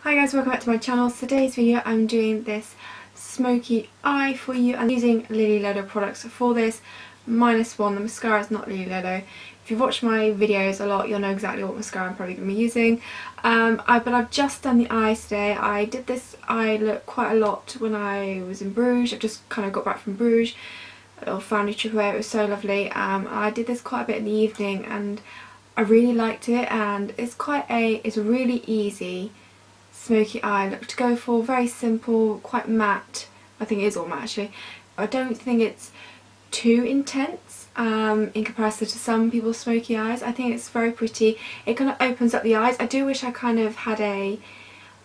Hi guys, welcome back to my channel. So today's video I'm doing this smoky eye for you. I'm using Lolo products for this, -1. The mascara is not Lolo. If you've watched my videos a lot, you'll know exactly what mascara I'm probably going to be using. But I've just done the eyes today. I did this eye look quite a lot when I was in Bruges. I've just kind of got back from Bruges, a little family trip away. It was so lovely. I did this quite a bit in the evening and I really liked it, and it's a really easy smoky eye look to go for. Very simple, quite matte. I think it is all matte actually. I don't think it's too intense in comparison to some people's smoky eyes. I think it's very pretty. It kind of opens up the eyes. I do wish I kind of had a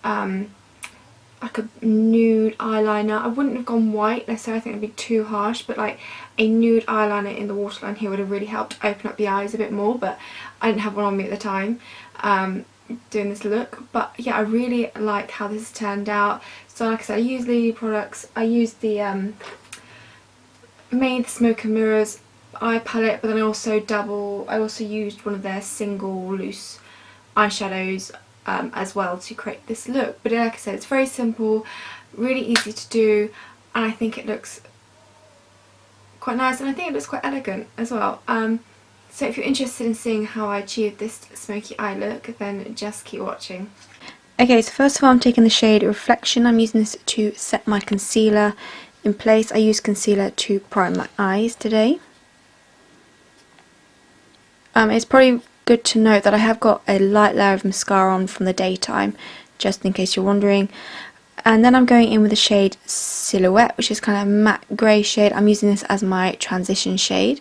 like a nude eyeliner. I wouldn't have gone white necessarily, I think it'd be too harsh, but like a nude eyeliner in the waterline here would have really helped open up the eyes a bit more, but I didn't have one on me at the time doing this look. But yeah, I really like how this has turned out. So like I said, I use Lily products. I used the mainly the Smoke and Mirrors eye palette, but then I also used one of their single loose eyeshadows as well to create this look. But like I said, it's very simple, really easy to do, and I think it looks quite nice, and I think it looks quite elegant as well. So if you're interested in seeing how I achieved this smoky eye look, then just keep watching. Okay, so first of all I'm taking the shade Reflection. I'm using this to set my concealer in place. I use concealer to prime my eyes today. It's probably good to note that I have got a light layer of mascara on from the daytime, just in case you're wondering. And then I'm going in with the shade Silhouette, which is kind of a matte grey shade. I'm using this as my transition shade.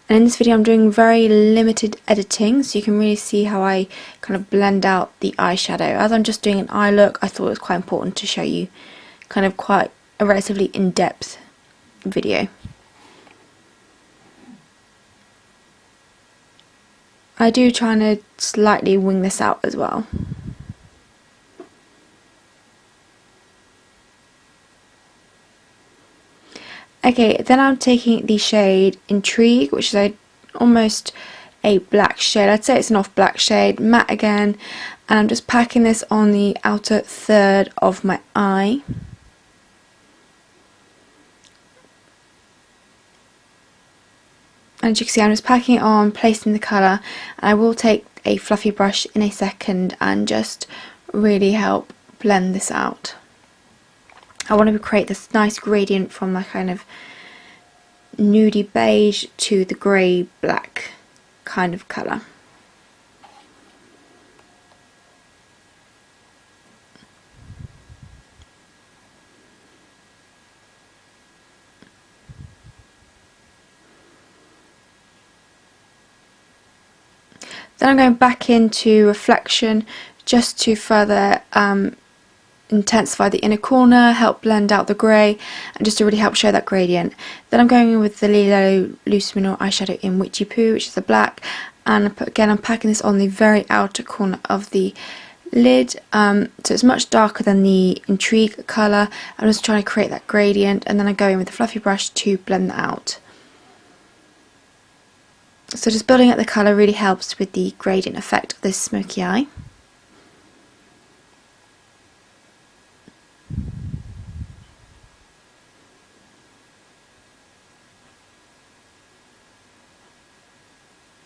And in this video I'm doing very limited editing, so you can really see how I kind of blend out the eyeshadow. As I'm just doing an eye look, I thought it was quite important to show you kind of quite a relatively in-depth video. I do try to slightly wing this out as well. Okay, then I'm taking the shade Intrigue, which is almost a black shade. I'd say it's an off black shade, matte again, and I'm just packing this on the outer third of my eye. And as you can see, I'm just packing it on, placing the colour, and I will take a fluffy brush in a second and just really help blend this out. I want to create this nice gradient from that kind of nudie beige to the grey black kind of colour. Then I'm going back into Reflection just to further intensify the inner corner, help blend out the grey, and just to really help show that gradient. Then I'm going in with the Lolo Loose Mineral eyeshadow in Witchy Poo, which is a black, and again I'm packing this on the very outer corner of the lid, so it's much darker than the Intrigue colour. I'm just trying to create that gradient, and then I go in with the fluffy brush to blend that out. So just building up the colour really helps with the gradient effect of this smoky eye.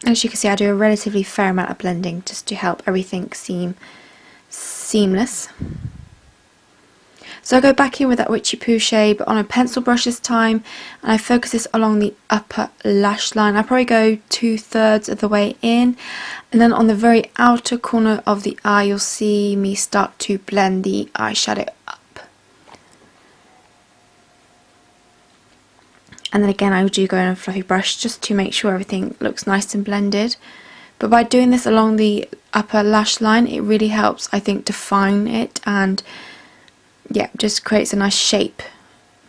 As you can see, I do a relatively fair amount of blending just to help everything seem seamless. So I go back in with that Witchy Poo shade, but on a pencil brush this time, and I focus this along the upper lash line. I probably go 2/3 of the way in, and then on the very outer corner of the eye you'll see me start to blend the eyeshadow up. And then again I do go in a fluffy brush just to make sure everything looks nice and blended. But by doing this along the upper lash line, it really helps, I think, define it, and yeah, just creates a nice shape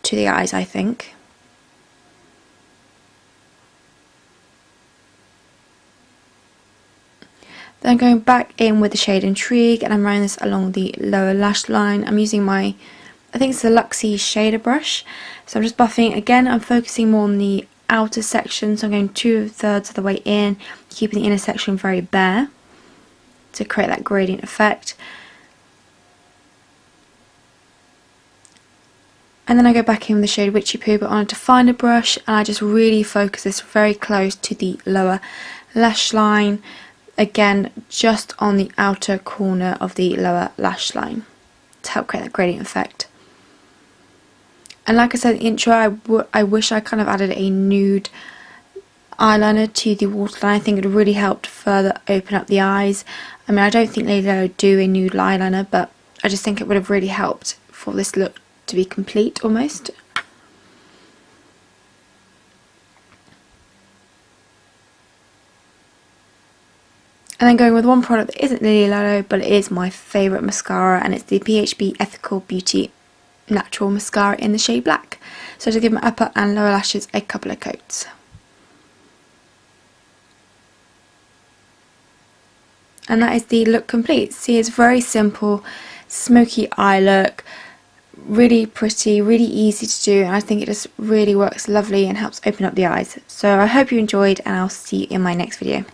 to the eyes, I think. Then going back in with the shade Intrigue, and I'm running this along the lower lash line. I'm using my, I think it's the Luxie shader brush. So I'm just buffing. Again, I'm focusing more on the outer section, so I'm going 2/3 of the way in, keeping the inner section very bare to create that gradient effect. And then I go back in with the shade Witchy Poo, but on a definer brush, and I just really focus this very close to the lower lash line. Again, just on the outer corner of the lower lash line to help create that gradient effect. And like I said in the intro, I wish I kind of added a nude eyeliner to the waterline. I think it really helped further open up the eyes. I mean, I don't think Lolo do a nude eyeliner, but I just think it would have really helped for this look to be complete almost. And then going with one product that isn't Lily Lolo, but it is my favourite mascara, and it's the PHB Ethical Beauty Natural Mascara in the shade Black. So to give my upper and lower lashes a couple of coats. And that is the look complete. See, it's very simple, smoky eye look, really pretty, really easy to do, and I think it just really works lovely and helps open up the eyes. So I hope you enjoyed, and I'll see you in my next video.